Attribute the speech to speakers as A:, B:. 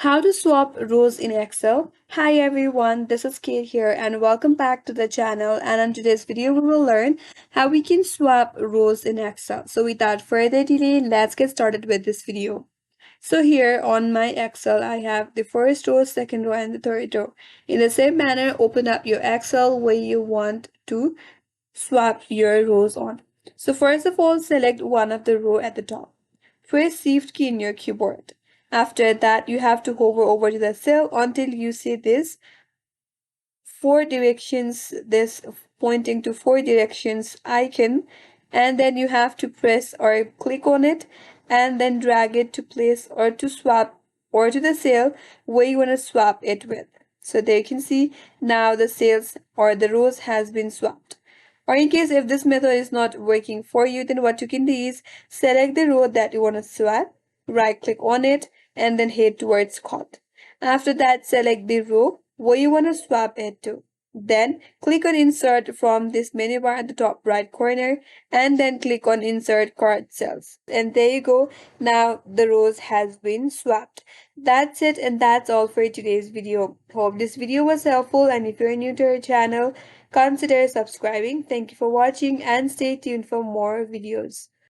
A: How to swap rows in Excel. Hi everyone, this is Kate here and welcome back to the channel, and in today's video we will learn how we can swap rows in Excel. So without further delay, let's get started with this video. So here on my Excel, I have the first row, second row and the third row. In the same manner, open up your Excel where you want to swap your rows on. So first of all, select one of the row at the top. Press Shift key in your keyboard. After that, you have to hover over to the cell until you see this four directions, this pointing to four directions icon, and then you have to press or click on it and then drag it to place or to swap or to the cell where you want to swap it with. So there you can see now the cells or the rows has been swapped. Or in case if this method is not working for you, then what you can do is select the row that you want to swap, right click on it, and then head towards cut. After that, select the row where you want to swap it to. Then click on insert from this menu bar at the top right corner and then click on insert card cells. And there you go. Now the rows has been swapped. That's it, and that's all for today's video. Hope this video was helpful, and if you're new to our channel, consider subscribing. Thank you for watching and stay tuned for more videos.